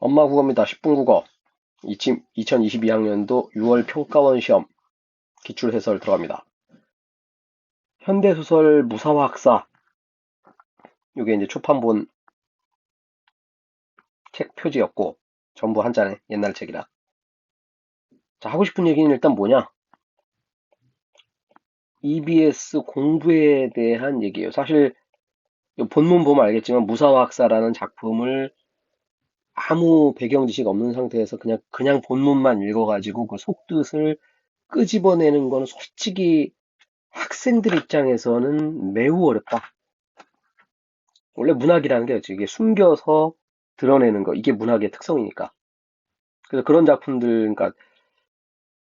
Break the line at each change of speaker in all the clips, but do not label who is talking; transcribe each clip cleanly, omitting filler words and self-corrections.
엄마 국어입니다. 10분 국어. 2022학년도 6월 평가원 시험 기출 해설 들어갑니다. 현대소설 무사화 학사. 이게 이제 초판본 책 표지였고, 전부 한자네. 옛날 책이라. 자, 하고 싶은 얘기는 일단 뭐냐? EBS 공부에 대한 얘기예요. 사실 본문 보면 알겠지만 무사화 학사라는 작품을 아무 배경 지식 없는 상태에서 그냥 본문만 읽어가지고 그 속뜻을 끄집어내는 거는 솔직히 학생들 입장에서는 매우 어렵다. 원래 문학이라는 게 이게 숨겨서 드러내는 거, 이게 문학의 특성이니까. 그래서 그런 작품들, 그러니까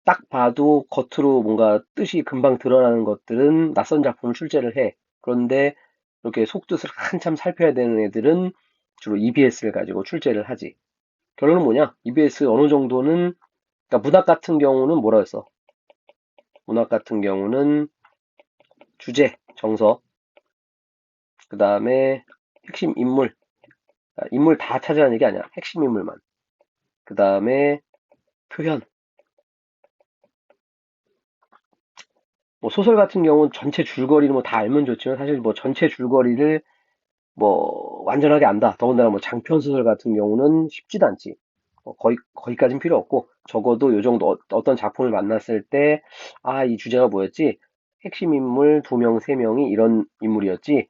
딱 봐도 겉으로 뭔가 뜻이 금방 드러나는 것들은 낯선 작품을 출제를 해. 그런데 이렇게 속뜻을 한참 살펴야 되는 애들은 주로 EBS를 가지고 출제를 하지. 결론은 뭐냐? EBS 어느 정도는, 그러니까 문학 같은 경우는 뭐라 했어? 문학 같은 경우는 주제, 정서, 그 다음에 핵심 인물, 인물 다 찾아라는 얘기 아니야. 핵심 인물만. 그 다음에 표현. 뭐 소설 같은 경우는 전체 줄거리를 뭐 다 알면 좋지만 사실 뭐 전체 줄거리를 뭐 완전하게 안다. 더군다나 뭐 장편 소설 같은 경우는 쉽지도 않지. 거기까지는 필요 없고 적어도 요 정도 어떤 작품을 만났을 때 아, 이 주제가 뭐였지? 핵심 인물 두 명, 세 명이 이런 인물이었지.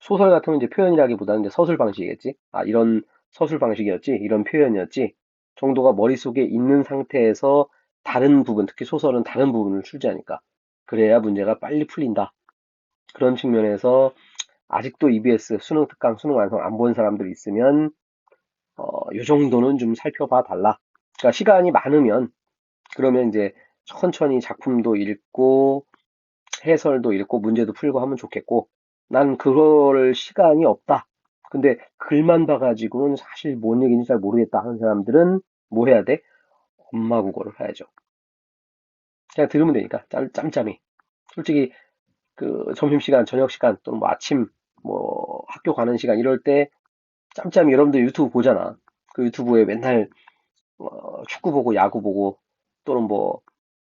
소설 같으면 이제 표현이라기보다는 이제 서술 방식이겠지. 아, 이런 서술 방식이었지. 이런 표현이었지. 정도가 머릿속에 있는 상태에서 다른 부분, 특히 소설은 다른 부분을 출제하니까. 그래야 문제가 빨리 풀린다. 그런 측면에서 아직도 EBS 수능 특강, 수능 완성 안 본 사람들 있으면 요 정도는 좀 살펴봐 달라. 그러니까 시간이 많으면 그러면 이제 천천히 작품도 읽고 해설도 읽고 문제도 풀고 하면 좋겠고 난 그럴 시간이 없다. 근데 글만 봐가지고는 사실 뭔 얘기인지 잘 모르겠다 하는 사람들은 뭐 해야 돼? 엄마 국어를 해야죠. 그냥 들으면 되니까 짬짬이. 솔직히 그 점심시간, 저녁시간 또는 뭐 아침 뭐 학교 가는 시간 이럴 때 짬짬이 여러분들 유튜브 보잖아. 그 유튜브에 맨날 축구 보고 야구 보고 또는 뭐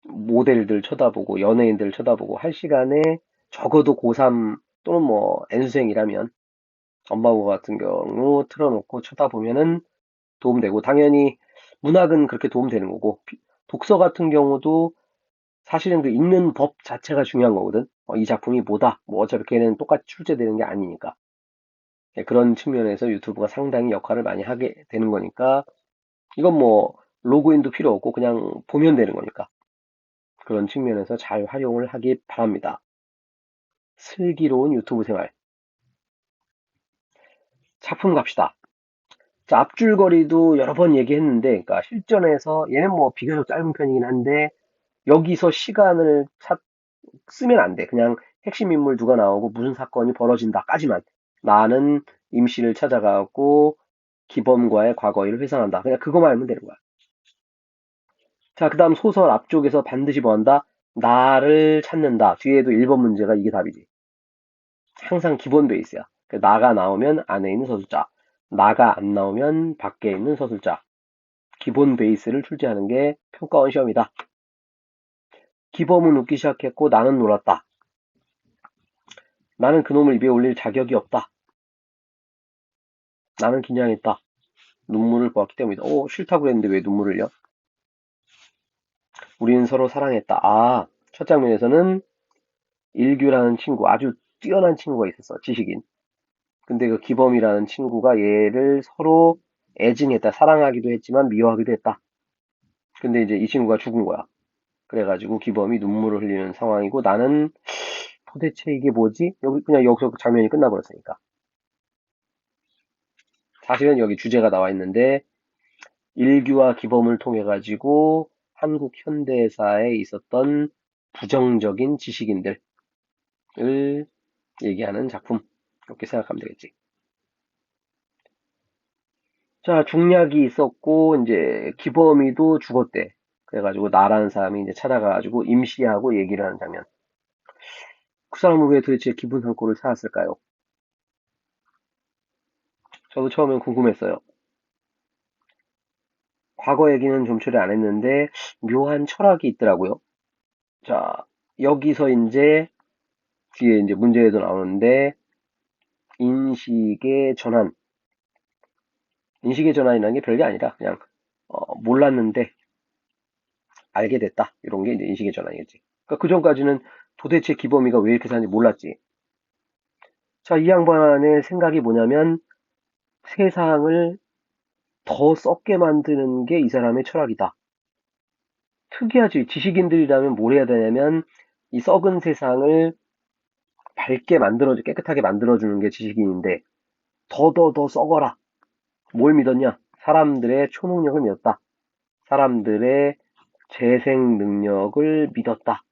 모델들 쳐다보고 연예인들 쳐다보고 할 시간에 적어도 고3 또는 뭐 N수생이라면 엄마고 같은 경우 틀어놓고 쳐다보면은 도움되고 당연히 문학은 그렇게 도움되는 거고 독서 같은 경우도 사실은 그 읽는 법 자체가 중요한 거거든. 이 작품이 뭐다. 뭐 어차피 걔는 똑같이 출제되는 게 아니니까. 예, 그런 측면에서 유튜브가 상당히 역할을 많이 하게 되는 거니까 이건 뭐 로그인도 필요 없고 그냥 보면 되는 거니까. 그런 측면에서 잘 활용을 하기 바랍니다. 슬기로운 유튜브 생활. 작품 갑시다. 자, 앞줄거리도 여러 번 얘기했는데, 그러니까 실전에서 얘는 뭐 비교적 짧은 편이긴 한데 여기서 시간을 쓰면 안 돼. 그냥 핵심 인물 누가 나오고 무슨 사건이 벌어진다까지만. 나는 임씨를 찾아가고 기범과의 과거 일을 회상한다. 그냥 그거만 알면 되는 거야. 자, 그 다음 소설 앞쪽에서 반드시 뭐 한다? 나를 찾는다. 뒤에도 1번 문제가 이게 답이지. 항상 기본 베이스야. 그 나가 나오면 안에 있는 서술자, 나가 안 나오면 밖에 있는 서술자. 기본 베이스를 출제하는 게 평가원 시험이다. 기범은 웃기 시작했고 나는 놀았다. 나는 그놈을 입에 올릴 자격이 없다. 나는 긴장했다. 눈물을 보았기 때문이다. 싫다고 그랬는데 왜 눈물을 흘려? 우리는 서로 사랑했다. 아, 첫 장면에서는 일규라는 친구, 아주 뛰어난 친구가 있었어. 지식인. 근데 그 기범이라는 친구가 얘를 서로 애증했다. 사랑하기도 했지만 미워하기도 했다. 근데 이제 이 친구가 죽은 거야. 그래가지고 기범이 눈물을 흘리는 상황이고 나는 도대체 이게 뭐지? 여기 그냥 여기서 장면이 끝나버렸으니까. 사실은 여기 주제가 나와 있는데 일규와 기범을 통해 가지고 한국 현대사에 있었던 부정적인 지식인들을 얘기하는 작품. 이렇게 생각하면 되겠지. 자, 중략이 있었고 이제 기범이도 죽었대. 그래가지고 나라는 사람이 이제 찾아가가지고 임시하고 얘기를 하는 장면. 그 사람은 왜 도대체 기분 상고를 찾았을까요? 저도 처음엔 궁금했어요. 과거 얘기는 좀 처리 안 했는데 묘한 철학이 있더라고요. 자, 여기서 이제 뒤에 이제 문제에도 나오는데 인식의 전환. 인식의 전환이라는 게 별게 아니라 그냥 몰랐는데 알게 됐다. 이런 게 이제 인식의 전환이겠지. 그러니까 그 전까지는 도대체 기범이가 왜 이렇게 사는지 몰랐지. 자, 이 양반의 생각이 뭐냐면 세상을 더 썩게 만드는 게 이 사람의 철학이다. 특이하지. 지식인들이라면 뭘 해야 되냐면 이 썩은 세상을 밝게 만들어주, 깨끗하게 만들어주는 게 지식인인데 더 썩어라. 뭘 믿었냐? 사람들의 초능력을 믿었다. 사람들의 재생 능력을 믿었다.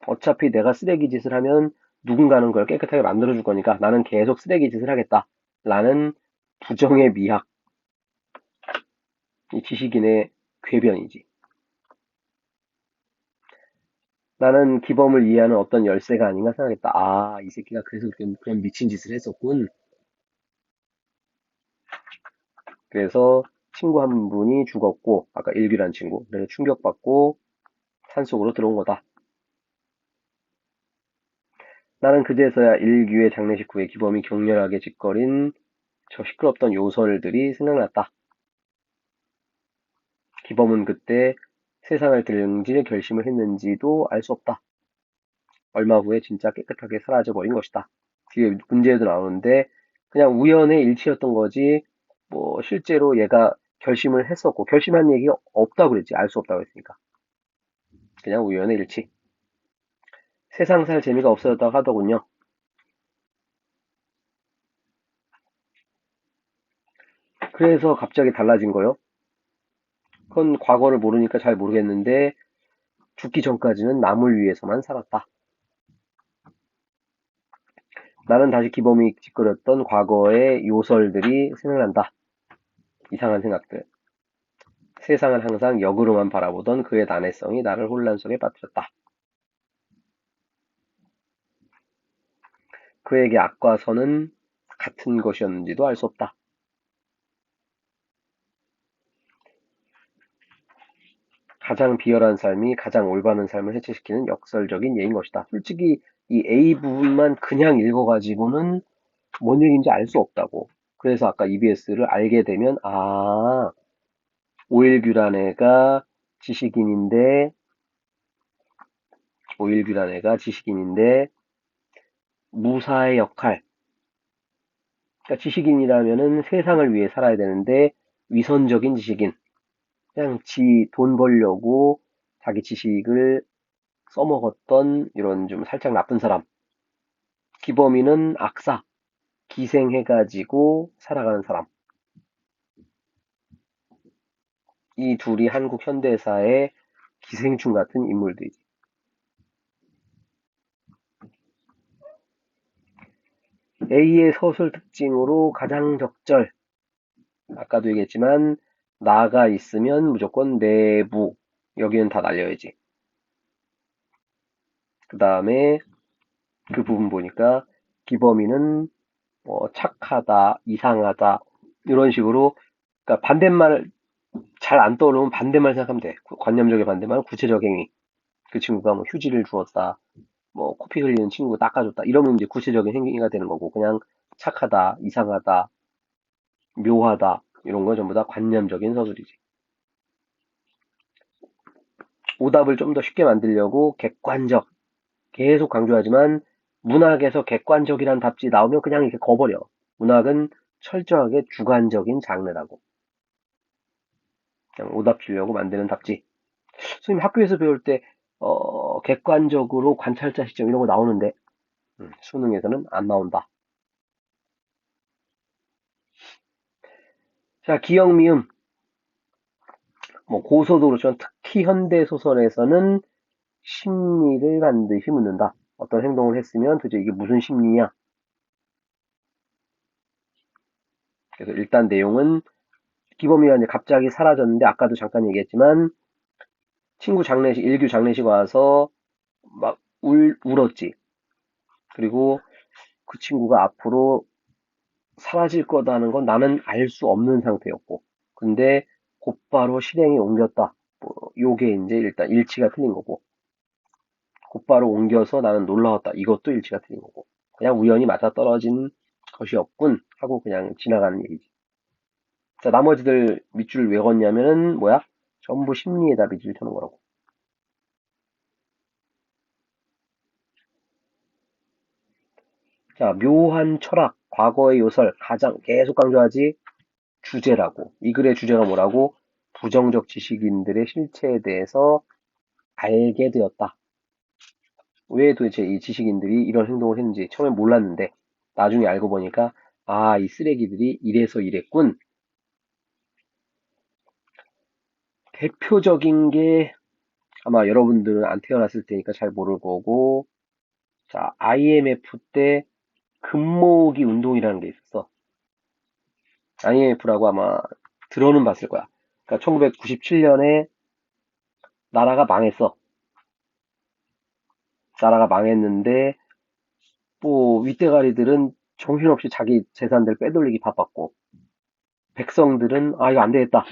어차피 내가 쓰레기 짓을 하면 누군가는 그걸 깨끗하게 만들어줄 거니까 나는 계속 쓰레기 짓을 하겠다. 라는 부정의 미학, 이 지식인의 궤변이지. 나는 기범을 이해하는 어떤 열쇠가 아닌가 생각했다. 아, 이 새끼가 그래서 그런 미친 짓을 했었군. 그래서 친구 한 분이 죽었고, 아까 일규란 친구. 그래서 충격받고 산속으로 들어온 거다. 나는 그제서야 일규의 장례식 후에 기범이 격렬하게 짓거린 저 시끄럽던 요설들이 생각났다. 기범은 그때 세상을 등질 결심을 했는지도 알 수 없다. 얼마 후에 진짜 깨끗하게 사라져버린 것이다. 뒤에 문제에도 나오는데 그냥 우연의 일치였던 거지 뭐 실제로 얘가 결심을 했었고 결심한 얘기가 없다고 그랬지. 알 수 없다고 했으니까. 그냥 우연의 일치. 세상 살 재미가 없어졌다고 하더군요. 그래서 갑자기 달라진 거요. 그건 과거를 모르니까 잘 모르겠는데 죽기 전까지는 남을 위해서만 살았다. 나는 다시 기범이 짓거렸던 과거의 요설들이 생각난다. 이상한 생각들. 세상을 항상 역으로만 바라보던 그의 난해성이 나를 혼란 속에 빠뜨렸다. 그에게 악과 선은 같은 것이었는지도 알 수 없다. 가장 비열한 삶이 가장 올바른 삶을 해체시키는 역설적인 예인 것이다. 솔직히 이 A 부분만 그냥 읽어가지고는 뭔 얘기인지 알 수 없다고. 그래서 아까 EBS를 알게 되면 오일규란 애가 지식인인데 오일규란 애가 지식인인데 무사의 역할. 그러니까 지식인이라면은 세상을 위해 살아야 되는데 위선적인 지식인. 그냥 지 돈 벌려고 자기 지식을 써먹었던 이런 좀 살짝 나쁜 사람. 기범이는 악사, 기생해가지고 살아가는 사람. 이 둘이 한국 현대사의 기생충 같은 인물들이지. A의 서술 특징으로 가장 적절. 아까도 얘기했지만 나가 있으면 무조건 내부. 여기는 다 날려야지. 그 다음에 그 부분 보니까 기범이는 뭐 착하다, 이상하다 이런 식으로 그러니까 반대말 잘 안 떠오르면 반대말 생각하면 돼. 관념적인 반대말은 구체적 행위. 그 친구가 뭐 휴지를 주었다, 뭐 코피 흘리는 친구 닦아줬다 이러면 이제 구체적인 행위가 되는 거고 그냥 착하다, 이상하다, 묘하다 이런 건 전부 다 관념적인 서술이지. 오답을 좀 더 쉽게 만들려고 객관적 계속 강조하지만 문학에서 객관적이란 답지 나오면 그냥 이렇게 거버려. 문학은 철저하게 주관적인 장르라고. 그냥 오답 주려고 만드는 답지. 선생님 학교에서 배울 때 객관적으로 관찰자 시점 이런 거 나오는데 수능에서는 안 나온다. 자, 기역, 미음. 뭐 고소도 그렇지만 특히 현대 소설에서는 심리를 반드시 묻는다. 어떤 행동을 했으면 도대체 이게 무슨 심리냐? 그래서 일단 내용은 기범이가 이제 갑자기 사라졌는데 아까도 잠깐 얘기했지만 친구 장례식, 일규 장례식 와서 막 울었지. 그리고 그 친구가 앞으로 사라질 거다는 건 나는 알 수 없는 상태였고. 근데 곧바로 실행에 옮겼다. 뭐 요게 이제 일단 일치가 틀린 거고, 곧바로 옮겨서 나는 놀라웠다. 이것도 일치가 틀린 거고, 그냥 우연히 맞아떨어진 것이 없군 하고 그냥 지나가는 얘기지. 자, 나머지들 밑줄 왜 걷냐면은 뭐야? 전부 심리에다 밑줄 쳐는 거라고. 자, 묘한 철학, 과거의 요설, 가장 계속 강조하지 주제라고. 이 글의 주제가 뭐라고? 부정적 지식인들의 실체에 대해서 알게 되었다. 왜 도대체 이 지식인들이 이런 행동을 했는지 처음엔 몰랐는데 나중에 알고 보니까 아, 이 쓰레기들이 이래서 이랬군. 대표적인 게 아마 여러분들은 안 태어났을 테니까 잘 모를 거고, 자, IMF 때 금모으기 운동이라는 게 있었어. IMF라고 아마 들어는 봤을 거야. 그러니까 1997년에 나라가 망했어. 나라가 망했는데 뭐 윗대가리들은 정신없이 자기 재산들 빼돌리기 바빴고, 백성들은 아 이거 안 되겠다.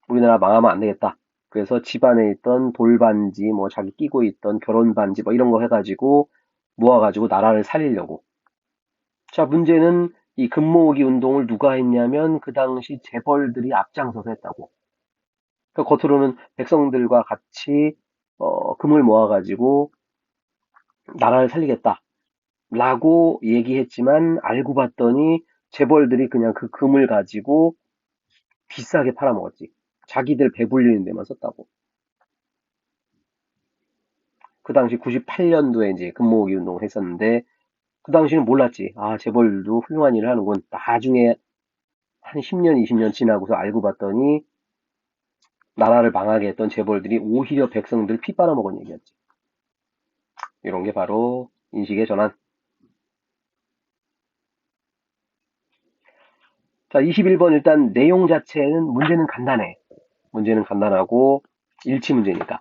우리나라 망하면 안 되겠다. 그래서 집안에 있던 돌반지, 뭐 자기 끼고 있던 결혼반지 뭐 이런 거 해가지고 모아가지고 나라를 살리려고. 자, 문제는 이 금모으기 운동을 누가 했냐면 그 당시 재벌들이 앞장서서 했다고. 그러니까 겉으로는 백성들과 같이 금을 모아가지고 나라를 살리겠다라고 얘기했지만 알고 봤더니 재벌들이 그냥 그 금을 가지고 비싸게 팔아먹었지. 자기들 배불리는 데만 썼다고. 그 당시 98년도에 이제 금모으기 운동을 했었는데 그 당시는 몰랐지. 아, 재벌도 훌륭한 일을 하는군. 나중에 한 10년, 20년 지나고서 알고 봤더니 나라를 망하게 했던 재벌들이 오히려 백성들 피 빨아먹은 얘기였지. 이런 게 바로 인식의 전환. 자, 21번 일단 내용 자체는 문제는 간단해. 문제는 간단하고 일치 문제니까.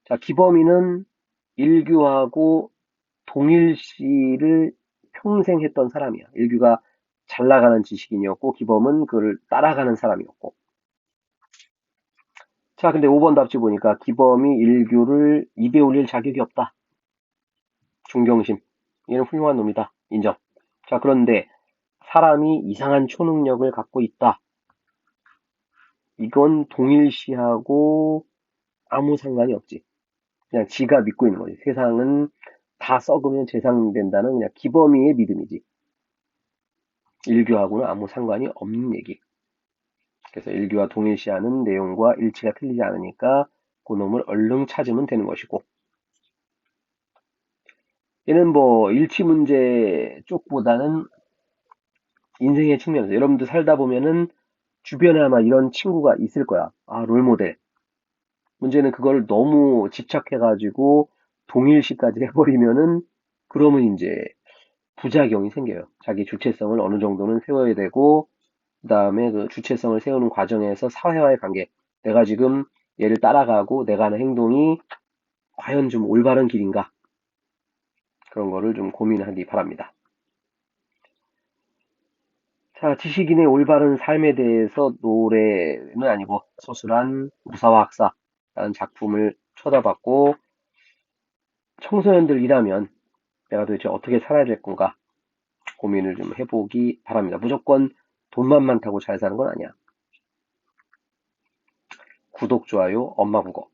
자, 기범이는 일규하고 동일시를 평생 했던 사람이야. 일규가 잘 나가는 지식인이었고 기범은 그를 따라가는 사람이었고. 자, 근데 5번 답지 보니까 기범이 일규를 입에 올릴 자격이 없다. 중경심. 얘는 훌륭한 놈이다. 인정. 자, 그런데 사람이 이상한 초능력을 갖고 있다. 이건 동일시하고 아무 상관이 없지. 그냥 지가 믿고 있는 거지. 세상은 다 썩으면 재상된다는 그냥 기범이의 믿음이지. 일규하고는 아무 상관이 없는 얘기. 그래서 일규와 동일시하는 내용과 일치가 틀리지 않으니까 그놈을 얼른 찾으면 되는 것이고. 얘는 뭐 일치 문제 쪽보다는 인생의 측면에서 여러분들 살다 보면은 주변에 아마 이런 친구가 있을 거야. 아, 롤모델. 문제는 그걸 너무 집착해가지고 동일시까지 해버리면은 그러면 이제 부작용이 생겨요. 자기 주체성을 어느 정도는 세워야 되고 그다음에 그 주체성을 세우는 과정에서 사회와의 관계. 내가 지금 얘를 따라가고 내가 하는 행동이 과연 좀 올바른 길인가? 그런 거를 좀 고민하기 바랍니다. 자, 지식인의 올바른 삶에 대해서 노래는 아니고 소설한 무사와 학사라는 작품을 쳐다봤고 청소년들이라면 내가 도대체 어떻게 살아야 될 건가 고민을 좀 해보기 바랍니다. 무조건 돈만 많다고 잘 사는 건 아니야. 구독, 좋아요, 엄마 국어.